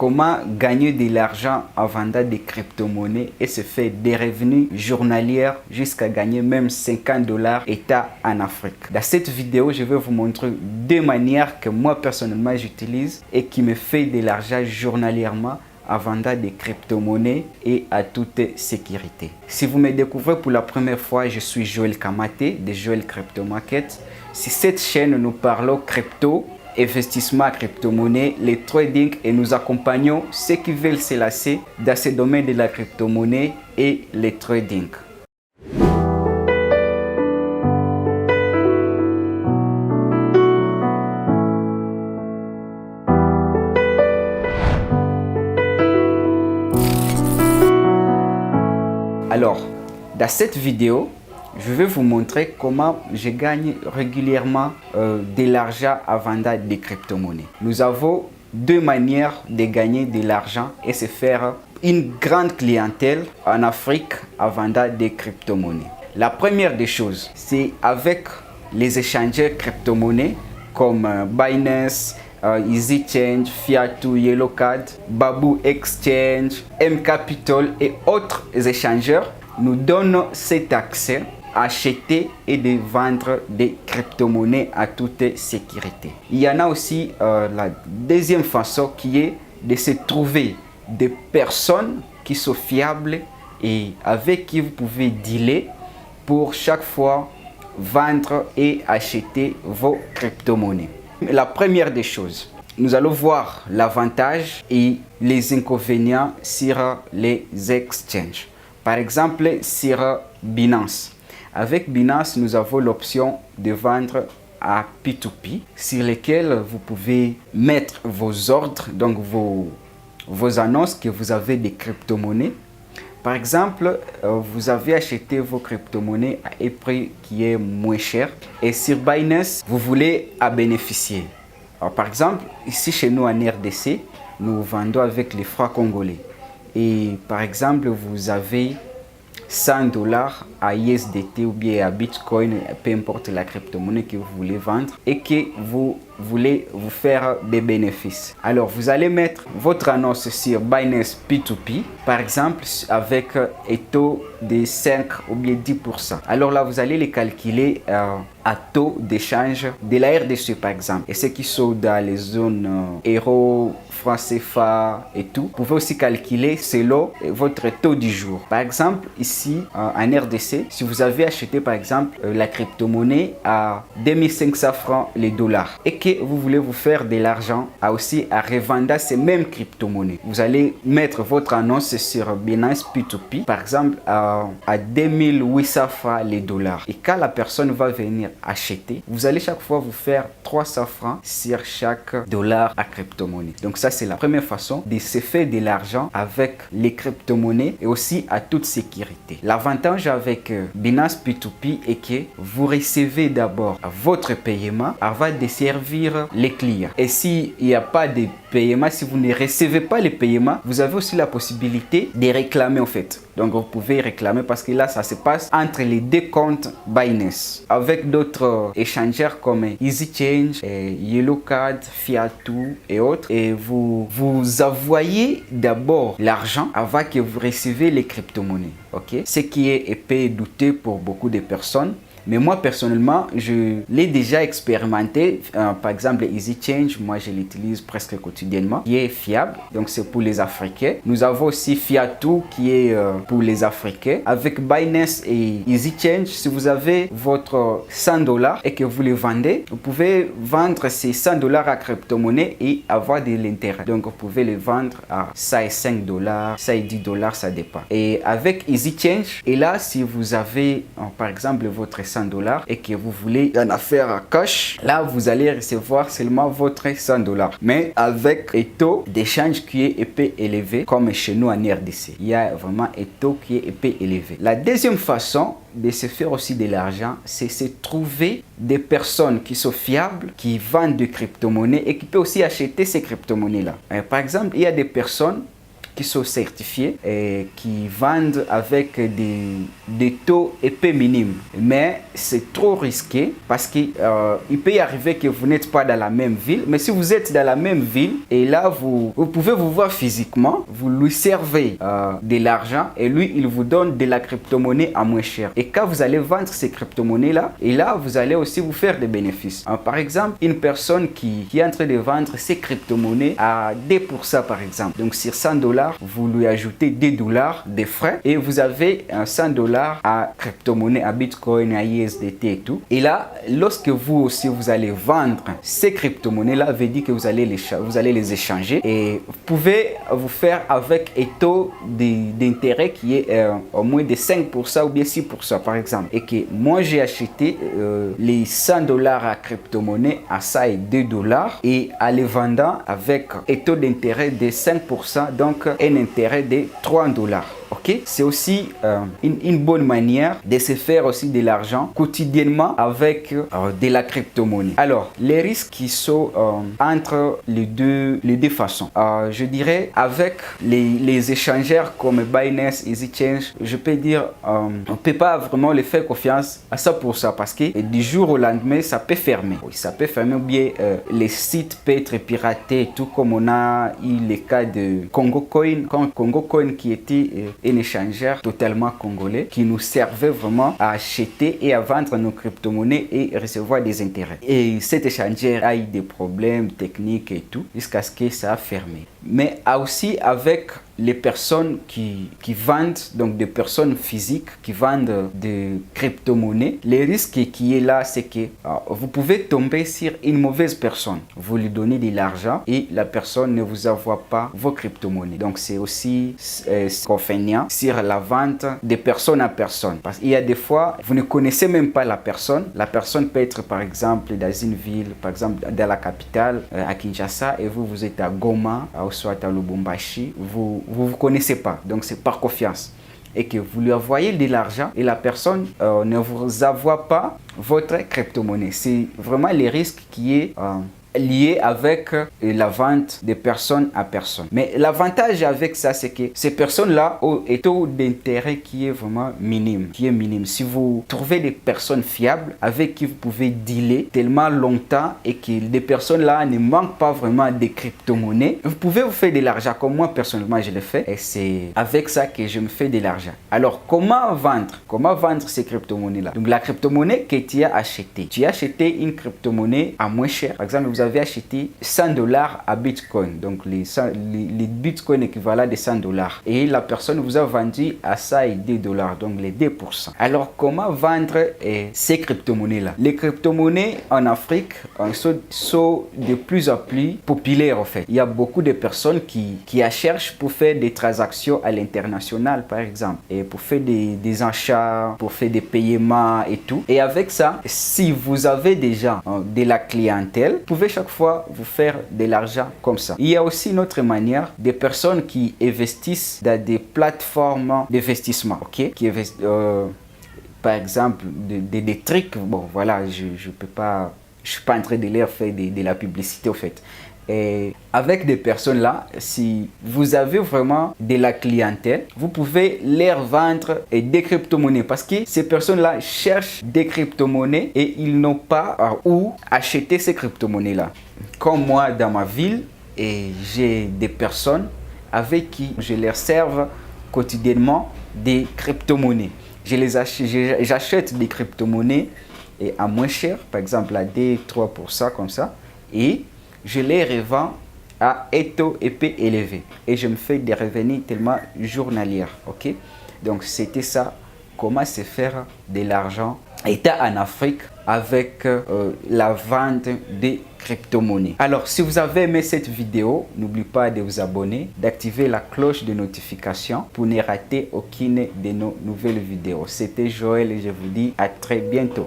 comment gagner de l'argent en vendant des crypto-monnaies et se faire des revenus journaliers jusqu'à gagner même 50 $ État en Afrique. Dans cette vidéo, je vais vous montrer deux manières que moi personnellement j'utilise et qui me fait de l'argent journalièrement en vendant des crypto-monnaies et à toute sécurité. Si vous me découvrez pour la première fois, je suis Joël Kamaté de Joël Crypto Market. Sur cette chaîne, nous parlons crypto, investissement, crypto-monnaie, les trading et nous accompagnons ceux qui veulent se lancer dans ce domaine de la crypto-monnaie et les trading. Alors, dans cette vidéo, je vais vous montrer comment je gagne régulièrement de l'argent en vendant des crypto-monnaies. Nous avons deux manières de gagner de l'argent et se faire une grande clientèle en Afrique en vendant des crypto-monnaies. La première des choses, c'est avec les échangeurs crypto-monnaies comme Binance, EasyChange, Fiat2, Yellowcard, Baboo Exchange, M-Capital et autres échangeurs nous donnent cet accès à acheter et de vendre des crypto-monnaies à toute sécurité. Il y en a aussi la deuxième façon qui est de se trouver des personnes qui sont fiables et avec qui vous pouvez dealer pour chaque fois vendre et acheter vos crypto-monnaies. La première des choses, nous allons voir l'avantage et les inconvénients sur les exchanges. Par exemple, sur Binance. Avec Binance, nous avons l'option de vendre à P2P sur lesquels vous pouvez mettre vos ordres, donc vos annonces que vous avez des crypto-monnaies. Par exemple, vous avez acheté vos crypto-monnaies à un prix qui est moins cher et sur Binance, vous voulez en bénéficier. Alors, par exemple, ici chez nous en RDC, nous vendons avec les francs congolais. Et par exemple, vous avez 100 $ à USDT ou bien à Bitcoin, peu importe la crypto-monnaie que vous voulez vendre et que vous voulez vous faire des bénéfices. Alors, vous allez mettre votre annonce sur Binance P2P, par exemple, avec un taux de 5 ou bien 10%. Alors là, vous allez les calculer à taux d'échange de la RDC, par exemple. Et ceux qui sont dans les zones euro, franc CFA et tout, vous pouvez aussi calculer selon votre taux du jour. Par exemple, ici, en RDC, si vous avez acheté, par exemple, la crypto-monnaie à 2500 francs les dollars et que vous voulez vous faire de l'argent aussi à revendre ces mêmes crypto-monnaies, vous allez mettre votre annonce sur Binance P2P, par exemple, à 2800 francs les dollars. Et quand la personne va venir acheter, vous allez chaque fois vous faire 300 francs sur chaque dollar à crypto-monnaie. Donc ça, c'est la première façon de se faire de l'argent avec les crypto-monnaies et aussi à toute sécurité. L'avantage avec Binance P2P est que vous recevez d'abord votre paiement avant de servir les clients. Et s'il n'y a pas de paiement, si vous ne recevez pas les paiements, vous avez aussi la possibilité de réclamer en fait. Donc vous pouvez réclamer parce que là, ça se passe entre les deux comptes Binance. Avec d'autres échangeurs comme EasyChange, Yellowcard, Fiat2 et autres. Et vous envoyez d'abord l'argent avant que vous recevez les crypto-monnaies. Okay? Ce qui est épais et douteux pour beaucoup de personnes. Mais moi, personnellement, je l'ai déjà expérimenté. Par exemple, EasyChange, moi, je l'utilise presque quotidiennement. Qui est fiable, donc c'est pour les Africains. Nous avons aussi Fiat2 qui est pour les Africains. Avec Binance et EasyChange, si vous avez votre 100 $ et que vous les vendez, vous pouvez vendre ces 100 $ à crypto-monnaie et avoir de l'intérêt. Donc, vous pouvez les vendre à 5 $, 10 $, ça dépend. Et avec EasyChange, et là, si vous avez, par exemple, votre 100 $, et que vous voulez en affaire à cash, là vous allez recevoir seulement votre 100 $. Mais avec un taux d'échange qui est épais élevé, comme chez nous en RDC, il y a vraiment un taux qui est épais élevé. La deuxième façon de se faire aussi de l'argent, c'est se trouver des personnes qui sont fiables, qui vendent des crypto-monnaies et qui peuvent aussi acheter ces crypto-monnaies-là. Par exemple, il y a des personnes qui sont certifiés et qui vendent avec des taux épais minimes. Mais c'est trop risqué parce qu'il peut y arriver que vous n'êtes pas dans la même ville. Mais si vous êtes dans la même ville et là, vous pouvez vous voir physiquement, vous lui servez de l'argent et lui, il vous donne de la crypto-monnaie à moins cher. Et quand vous allez vendre ces crypto-monnaies-là, et là, vous allez aussi vous faire des bénéfices. Par exemple, une personne qui est en train de vendre ses crypto-monnaies à 2% par exemple. Donc sur 100 $, vous lui ajoutez 2 $ de frais et vous avez 100 $ à crypto-monnaie, à Bitcoin, à USDT et tout. Et là, lorsque vous aussi, vous allez vendre ces crypto-monnaies-là, veut dire que vous allez les échanger et vous pouvez vous faire avec un taux d'intérêt qui est au moins de 5% ou bien 6% par exemple. Et que moi, j'ai acheté les 100 $ à crypto-monnaie à ça et 2 $ et à les vendant avec un taux d'intérêt de 5%, donc un intérêt de 3 $. Ok, c'est aussi une bonne manière de se faire aussi de l'argent quotidiennement avec de la crypto-monnaie. Alors, les risques qui sont entre les deux façons. Je dirais avec les échangeurs comme Binance, EasyChange, je peux dire on ne peut pas vraiment les faire confiance à 100% parce que du jour au lendemain, ça peut fermer. Oui, ça peut fermer ou bien les sites peuvent être piratés, tout comme on a eu le cas de Congo Coin. Congo Coin qui était un échangeur totalement congolais qui nous servait vraiment à acheter et à vendre nos crypto-monnaies et recevoir des intérêts. Et cet échangeur a eu des problèmes techniques et tout jusqu'à ce que ça a fermé. Mais aussi avec les personnes qui vendent, donc des personnes physiques qui vendent des crypto-monnaies, le risque qui est là, c'est que vous pouvez tomber sur une mauvaise personne. Vous lui donnez de l'argent et la personne ne vous envoie pas vos crypto-monnaies. Donc c'est aussi contraignant sur la vente de personne à personne. Parce qu'il y a des fois, vous ne connaissez même pas la personne. La personne peut être par exemple dans une ville, par exemple dans la capitale, à Kinshasa, et vous êtes à Goma, soit à Lubumbashi, vous connaissez pas, donc c'est par confiance et que vous lui envoyez de l'argent et la personne ne vous envoie pas votre crypto-monnaie. C'est vraiment le risque qui est lié avec la vente de personne à personne. Mais l'avantage avec ça, c'est que ces personnes-là ont un taux d'intérêt qui est vraiment minime, Si vous trouvez des personnes fiables avec qui vous pouvez dealer tellement longtemps et que des personnes-là ne manquent pas vraiment de crypto-monnaies, vous pouvez vous faire de l'argent comme moi personnellement je le fais et c'est avec ça que je me fais de l'argent. Alors comment vendre ces crypto-monnaies-là? Donc la crypto-monnaie que tu as acheté une crypto-monnaie à moins cher. Par exemple, vous avez acheté 100 $ à Bitcoin, donc les Bitcoin équivalents de 100 $. Et la personne vous a vendu à ça et 2 $, donc les 2%. Alors, comment vendre ces crypto-monnaies-là? Les crypto-monnaies en Afrique sont de plus en plus populaires en fait. Il y a beaucoup de personnes qui cherchent pour faire des transactions à l'international, par exemple, et pour faire des achats, pour faire des paiements et tout. Et avec ça, si vous avez déjà de la clientèle, vous pouvez chaque fois vous faire de l'argent comme ça. Il y a aussi une autre manière, des personnes qui investissent dans des plateformes d'investissement, ok, par exemple des trucs. Bon voilà, je suis pas en train de leur faire de la publicité au fait. Et avec des personnes là, si vous avez vraiment de la clientèle, vous pouvez leur vendre des crypto-monnaies parce que ces personnes là cherchent des crypto-monnaies et ils n'ont pas où acheter ces crypto-monnaies là. Comme moi dans ma ville, et j'ai des personnes avec qui je leur serve quotidiennement des crypto-monnaies. J'achète des crypto-monnaies et à moins cher, par exemple à 2-3% comme ça, et je les revends à un taux épais élevé et je me fais des revenus tellement journaliers. Ok, donc c'était ça, comment se faire de l'argent état en Afrique avec la vente des crypto-monnaies. Alors si vous avez aimé cette vidéo, n'oubliez pas de vous abonner, d'activer la cloche de notification pour ne rater aucune de nos nouvelles vidéos. C'était Joël et je vous dis à très bientôt.